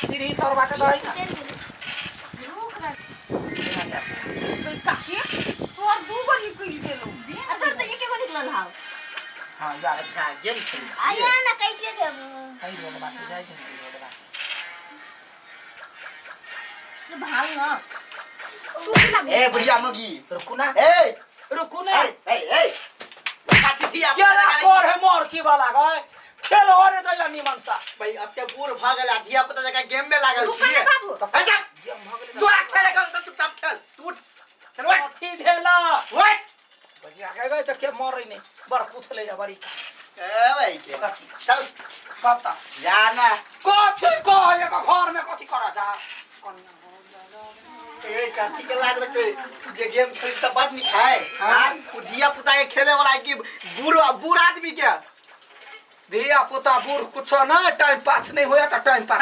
सीढ़ी तोर बाटे दई ना रुक ना कोई काकी तोर दू गो निकल गेलो अगर त एके गो निकलल हां हां जा अच्छा गेम खेल आया ना कैसे देबो कई रोड बाटे जाई के रोड बाटे ये भाग ना तू ना ए बुढ़िया मगी रुकू ना ए रुकू ना ए काठी थी आप क्या कोर है मोर की वाला गए खेलो रे दया निमन सा भाई अब ते बूढ़ भागल धिया पुता जगह गेम में लागल रुक छी ना बाबू अच्छा तू आ खेलेगा तो चुपचाप खेल तू उठ चल उठ थी भेला उठ बजिया गए तो के मर नहीं बर कुछ ले जा बड़ी ए भाई के चल कब तक जाना कथी कहे का घर में कथी करा जा ए काठी के लाग रखे जे गेम खेल त बात नहीं खाए हां धिया पुता के खेले वाला की बूढ़ आदमी के धिया पुता बूढ़ कुछ ना टाइम पास नहीं होया तो टाइम पास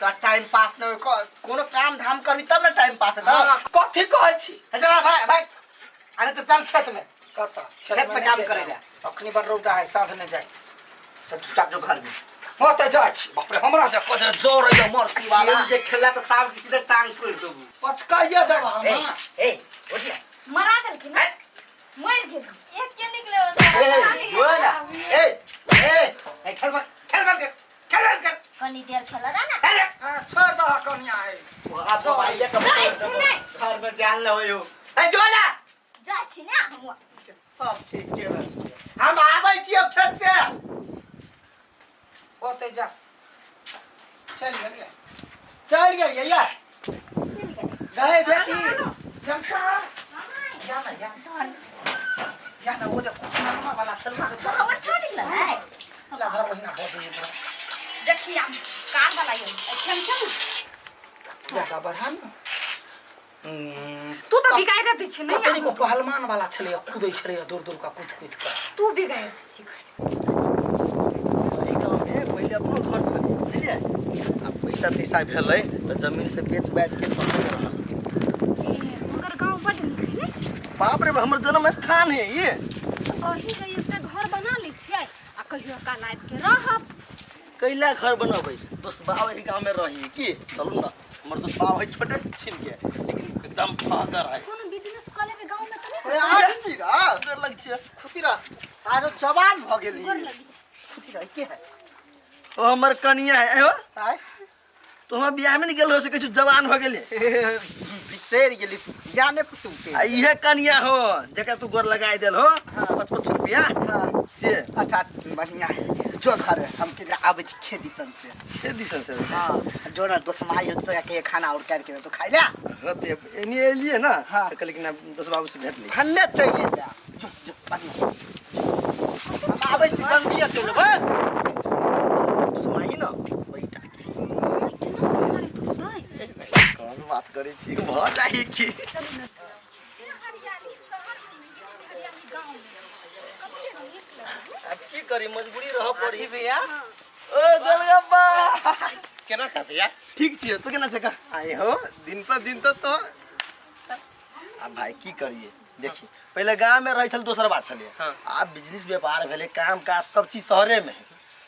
तो टाइम पास न कोनो काम धाम करबी तब ना टाइम पास है हां कथी कहै छी अच्छा भाई अरे तो चल खेत में कता खेत में काम करे जा अखनी बार रौदा है साँझ नहीं जाए तो चुपचाप जो घर में मत जाय छी बाप रे हमरा जे कदे जोर है मर की वाला गेम जे खेला तो साहब की सीधे टांग तोड़ देबू पचकाइए देबा हम ए उठिया मरा गेल कि ना मर गेल एक के निकले जो ना ए खेल मत कर कनी देर खेला ना छोड़ दो कन्या है आप तो भाई ये कब घर में जान लो यो ए जो ना जा छी ना हम सब ठीक के हम आबै छी अब खेत पे ओते जा चल गया यार गए बेटी जमसा जाना वो देखो मामा वाला चल से और छोड़ निकला है ला घर वही ना हो जाए देखिए हम कार वाला ये खेल चल ज्यादा बढ़ान तू तो बिगाड़ रहती छ नहीं तेरी को पहलवान वाला छले कूदै छले दूर दूर का कूद कर तू बिगाड़ छी पहले अपनो घर छले बुझलिए अब पैसा तैसा भेलै त जमीन से बेच बाच के सब मगर गांव बड़ निकले बाप रे हमर जन्म स्थान है ये ओही के एकटा घर बना लै छियै आ कहियो काल आबि के रहब कैला घर बनबै दोस्त बाव एही गांव में रही की चलू ना हमर दोस्त बाव है छोटे छिन के लेकिन एकदम फागर है कोनो बिजनेस कर लेबे गांव में त आ जी रा डर लग छै खुशी रा आरो जवान भ गेली खुशी रा के है ओ हमर कनिया है हो आय तो हम बियाह में नहीं गेल हो से कुछ जवान भ गेली बिसेर गेली बियाह में पुतू के इहे कनिया हो जका तू गोर लगाई देल हो 55 रुपया से अच्छा बढ़िया है जो घर हम के आबै छी खेती सन से हां जो ना दोस्त माई हो तो के खाना और कर के तो खाइ ले होते एनी एलिए ना कहले कि ना दोस्त बाबू से भेट ले हन्ने चाहिए जा जो बढ़िया हम आबै छी जल्दी चलबे दोस्त माई ना बैठा कौन बात करे छी भ जाई की अब की करी मजबूरी रह पड़ी भैया ओ गोलगप्पा केना छ भैया ठीक छियो तू केना छ का आए हो दिन पर दिन तो अब भाई की करिए देखिए पहले गांव में रह छल दोसर बात छले अब बिजनेस व्यापार भेले काम काज सब चीज शहरे में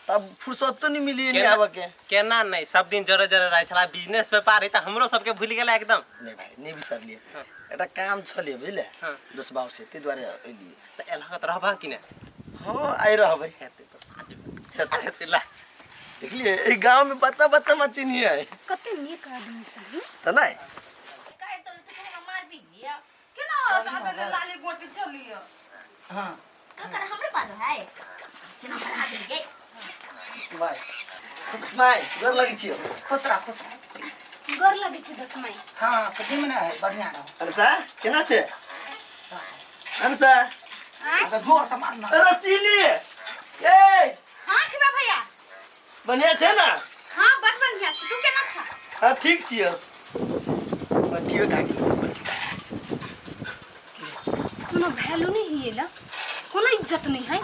तब फुर्सत तो नहीं मिली नहीं आवे के केना नहीं सब दिन जरे रह छला बिजनेस व्यापार है त हमरो सबके भूल गेला एकदम नहीं भाई नहीं बिसरलिए एटा काम छले बुझले दोस्त बाबू से ते द्वारे एलिए त एलहत रहबा कि ना हां आई रहबै हेते तो साज हेते ला देखलिए ए गांव में बच्चा मत चिन्ही है कते नीक आदमी सही त नहीं काय तो तोरा मार भी दिया केना दादा लाली गोटी चलियो हां ककर हमरे पास है केना बना देंगे स्माइल गोर लगी छियो खुश रह गोर लगी छी दसमाई हां कदी में है बढ़िया रहो अनसा केना छे अनसा अगर जोर से मारना रसीली ए हां के भैया बढ़िया छे ना हां बड़ बढ़िया छी तू केना छ हां ठीक छियो ठीक ठाक कोनो वैल्यू नहीं हिएला कोनो इज्जत नहीं है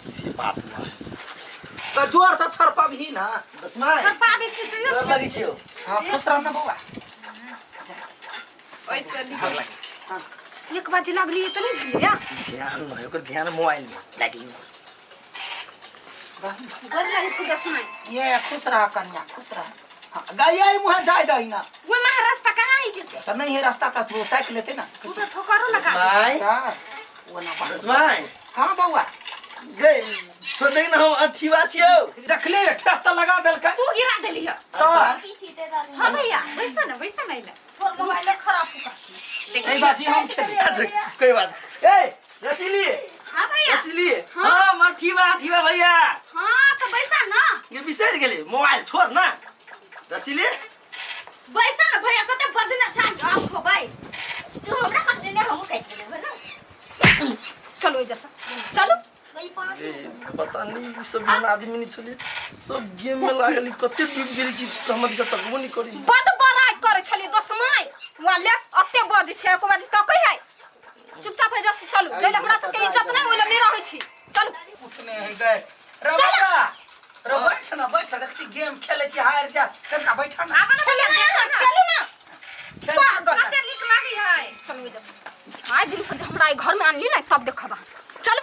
से बात ना तो जोर से छरपा भी ना स्माइल छरपा भी छी तो गोर लगी छियो हां खुश रह ना बउआ ओइ चली हां एक बाजी लागली त नहीं भैया ध्यान न ओकर ध्यान मोबाइल में लागली गोर लगी छी दसमाई ये खुश रह कन्या खुश रह गया मुँह जाए दही ना वो माह रास्ता कहाँ है कैसे तो नहीं है रास्ता तो तू तक लेते ना तू तो ठोकरो लगा माय वो ना पास माय हाँ बउआ गए सो देख ना हम अठीवा छियो रखले ठेस तो लगा देल का तू गिरा देली है हाँ भैया वैसा ना ले तोर मोबाइल खराब होगा नहीं बाजी हम खेल अच्छा कोई बात ए रसीली हाँ भैया रसीली हां मठीवा भैया हाँ तो वैसा ना ये बिसर गेली मोबाइल छोड़ ना रसीली वैसा ना भैया कते बजना चाहिए आप हो भाई तू हमरा कटने ने हम कहते ले ना चलो ए जैसा चलो ए पता नहीं ई सब जन आदमी नहीं चले सब गेम में लागली कते डूब गेली कि हमर से तकबो नहीं करी बड बड़ाई करे छली दसमाई वाले अत्ते बज छे को बाजी तो कहि है चुपचाप है जैसे चलो जले हमरा सब के इज्जत नहीं ओले नहीं रहै छी चलो कुछ नहीं है गए रवा रो बैठ रखती गेम खेले छी हार जा कनका बैठा ना खेले ना खेलू ना खेल कते निक लागी है चलो जैसे आइ दिन से हमरा ई घर में आनली ना तब देखबा चलो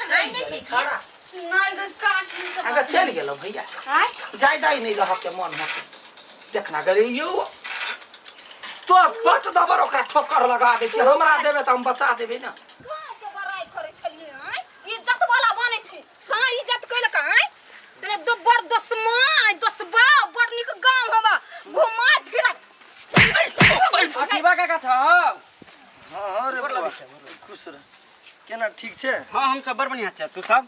नहीं छी खड़ा नहीं काट अगर चल गेलो भैया हाय ज्यादा ही नहीं रह के मन होते देखना गरे यो तो पट दबर ओकरा ठोकर लगा दे छी हमरा देबे त हम बचा देबे ना गांव के बड़ाई करे छलिए हाय इज्जत वाला बने छी कहां इज्जत कइले कहां तने दबर दसबा बड़ निक गांव हवा घुमा फिरा अठीवा का था हां रे बाबा खुश रह केना ठीक छे हाँ हम सब बड़ बढ़िया छे तू सब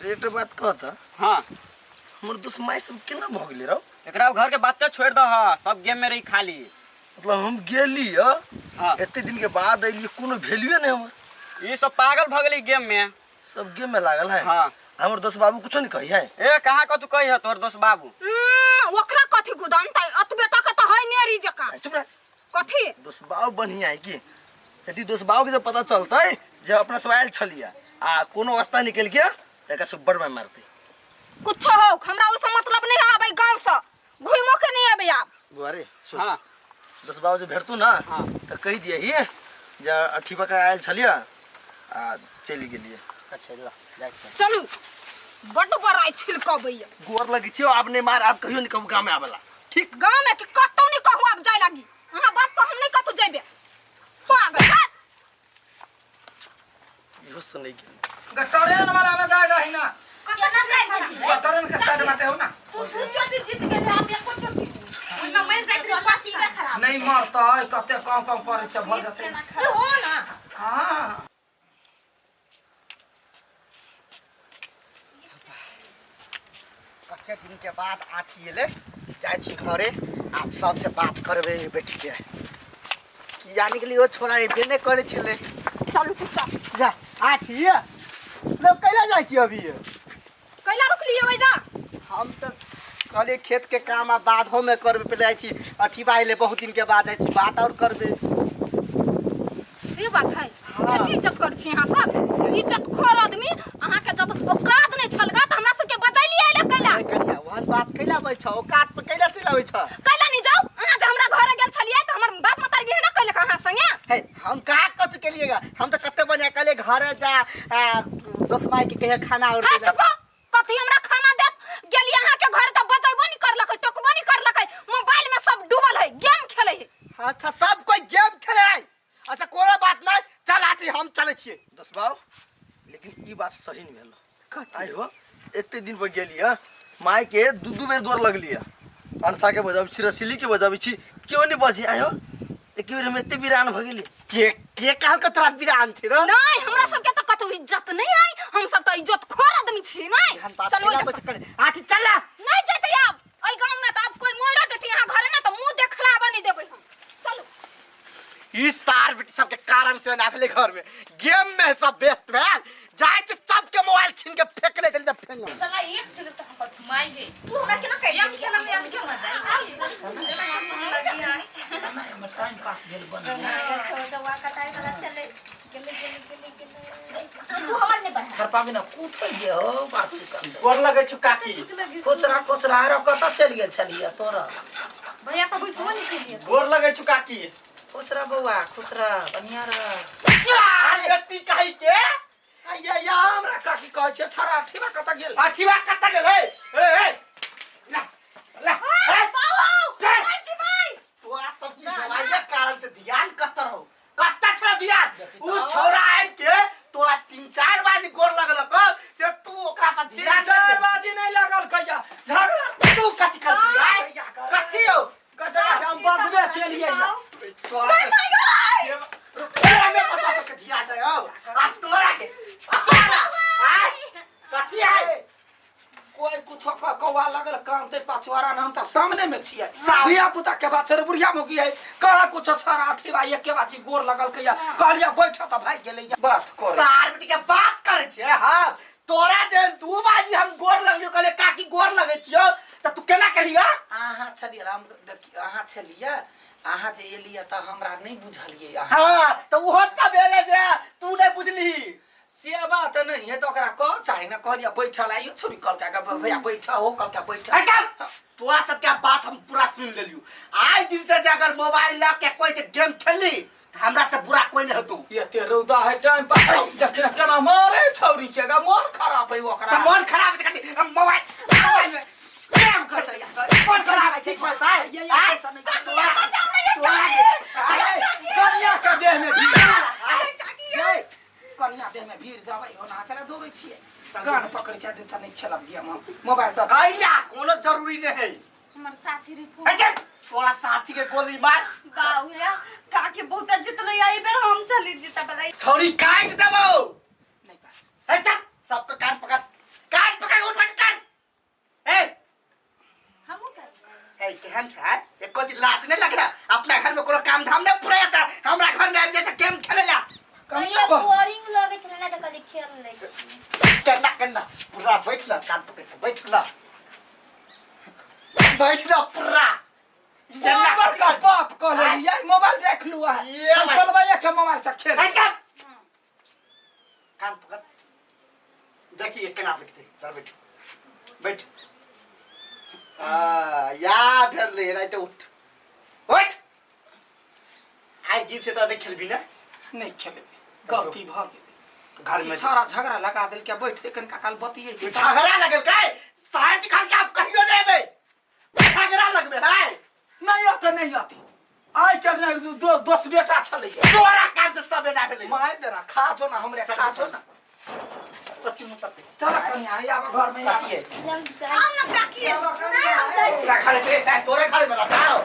रेट बात कहता हाँ हमर दोस्त माई सब केना भ गेले रौ एकरा घर के बात तो छोड़ दो हाँ सब गेम में रही खाली मतलब हम गेली हाँ एते दिन के बाद अइली कोनो वैल्यू नहीं हमर ये सब पागल भ गेली गेम में सब गेम में लागल है हाँ हमर दोस्त बाबू कुछ नहीं कही है ए कहाँ का तू कही है तोर दोस्त बाबू ओकरा कथि गुदान त अत बेटा के त है नेरी जका चुप रह कथि दोस्त बाबू बढ़िया है की यदि दोस्त बाबू के जब पता चलता है जब अपना सवाल छलिया आ कोनो रास्ता निकल गया एका सब बड़ में मारते कुछ हो हमरा ओसे मतलब नहीं आबै गांव से घुमो के नहीं आबै आप गुआरे सुन हाँ दोस्त बाबू जो भेटतू ना हाँ। तो कह दिया ही जा अठीवा का आयल छलिया आ चली गेलिए अच्छा ला जाए चलू बड बड़ाई छिलकबैया गोर लगी छे आपने मार आप कहियो नहीं कहू गांव में आवेला ठीक गांव में कि कतौ नहीं कहू आप जाय लागी हां बात पर हम नहीं कतौ जेबे पागल यो सुन नहीं गेल गटरेन वाला में जाए दही ना केना जाय भाई गटरेन के साइड में हो ना तू चोटी जीत के हम एको चोटी ओइ में मैं जाय तो पासी बे खराब नहीं मरता है कते काम करे छ भ जते हो ना हां कते दिन के बाद आठी ले जाय छी घरे आप सब से बात करबे बैठ के यानी के लिए वो छोरा रे ने करे छले चलू चुपचाप जा आठी लोग कैला जाय छी अभी कैला रुक लिए ओइ जा हम तो कहले खेत के काम आ बाधो में करबे पहले आइ छी अठीवा आइले बहुत दिन के बाद आइ छी बात और करबे से बात है कैसी इज्जत कर छी हां सब इज्जत खोर आदमी अहां के जब औकात नहीं छलगा त हमरा सब के बजाइली आइले कैला कनिया वहन बात कैलाबै छ औकात पे कैला चिल्लाबै छ कैला नहीं जाओ अहां जे हमरा घरे गेल छलिए त हमर बाप माता गे ना कैले कहां संगे है हम कहा कत के लिएगा हम तो कते बढ़िया कले घर जा दोस्त माई के कहे खाना और हां चुप कथि हमरा खाना देत गेली अहां के घर त बजाइबो नहीं करलक टोकबो नहीं करलक मोबाइल में सब डूबल है गेम खेले है अच्छा सब कोई गेम खेले है अच्छा कोनो बात नहीं चल आती हम चले छिए दोस्त बाबू लेकिन ई बात सही नहीं भेलो आई हो एते दिन पर गेलिया माई के दू बेर गोर लगलिया अनसा के बजाबै छी रसीली के बजाबै छी क्यों नहीं बजी आयो एक बेर में एते बिरान भ गेली के कहल के तोरा बिरान छी रो नहीं हमरा सब के त कतो इज्जत नहीं आई हम सब त इज्जत खोर आदमी छी नहीं चलो आठी चल नहीं जेते आप ओइ गांव में त आप कोई मोड़ देती यहां घरे ना त मुंह देखलाबा नहीं देबै हम चलो ई तार बेटी सब के कारण से ना भेले घर में गेम में सब व्यस्त भेल जाय छ सब के मोबाइल छीन के फेंक ले त फेंक साला एक जगह त हम पर घुमाई गए तू हमरा केना कह गेम खेला में याद क्यों मजा लगी है ना टाइम पास भेल बन दवा कटाई वाला चले गेले तू हमर ने बन छरपा बिना कूथै जे हो बात कर गोर लगे छु काकी कोसरा रो कत चल गेल छलिया तोरा भैया तो कोई सुन के लिए गोर लगे छु काकी खुसरा बउआ खुसरा बनिया रे व्यक्ति कहि के या हमरा काकी कहै छै छरा अठीवा कत गेल अठीवा कत गेल ए ला ला छोरा ना हम तो सामने में छिए धिया पुता के बात छोड़ बुढ़िया मुखी है कहाँ कुछ छोरा अठीबा एक के बाची गोर लगल के या कहलिया बैठ त भाग गेलै बात कर तार बेटी के बात करे छे हां तोरा जे दू बाजी हम गोर लगियो कहले काकी गोर लगे छियो त तू केना कहिया आहा छलिए राम देखिए आहा छलिए आहा जे एलिए त हमरा नहीं बुझलिए हां त ओहो त भेले जे तू नहीं बुझली से बात नहीं है तो ओकरा कह चाहे ना कहलिया बैठल आइयो छोरी कल का भैया बैठा हो कल का बैठा अच्छा तोरा सब के बात हम पूरा सुन लेलियो आज दिन से जे अगर मोबाइल ला के कोई जे गेम खेली त हमरा से बुरा कोई नहीं हतू ये ते रौदा है टाइम पर देख केना मारे छौरी के गा मन खराब है ओकरा त मन खराब है कहती हम मोबाइल में गेम करते मन खराब है ठीक बात है ये ऐसा नहीं कनिया के देह में भीड़ कनिया देह में भीड़ जाबै हो ना करे दौड़ै छिए कान पकड़ छै दिन से नहीं खेलब गेम हम मोबाइल त कहिया कोनो जरूरी नहीं है हमर साथी रे फोन अच्छा तोरा साथी के गोली मार बाहुया काके बहुत जितले आई बेर हम चली जिता बलाई छोरी काट देबो नहीं पास अच्छा सबको कान पकड़ उठ बैठ कर ए हमहु कर ए केहन छै एक कोती लाज नहीं लग रहा अपना घर में कोनो काम धाम नहीं पूरा था हमरा घर में आबि जाय गेम खेलेला कनिया बा बोरिंग लगे छले ना त कनी खेल लै छी कन्ना पूरा बैठ ना कान पकड़ के बैठ ना पूरा नंबर का बाप कह ले मोबाइल देख लू है ये हम चलबैया के मोबाइल से खेल अच्छा कान पकड़ देखिए केना बैठते चल बैठ बैठ या फिर ले रहा तो उठ आज जी से तो नहीं खेलबी ना नहीं खेले गलती भ गेल घर में छोरा झगड़ा लगा दिल के बैठते कनका काल बतिये झगड़ा लगल काय साहब निकाल के आप कहियो लेबे झगड़ा लगबे है नहीं आते नहीं आती आई चल नहीं दोस्त बेटा छले तोरा काट से सबे ना भेले मार देना खा जो ना हमरे खा जो ना पति मुंह तक चल कन्या आब घर में आइए जम जा हम ना काकी नहीं हम जाई छी तोरा खाले तोरे खाले में रखाओ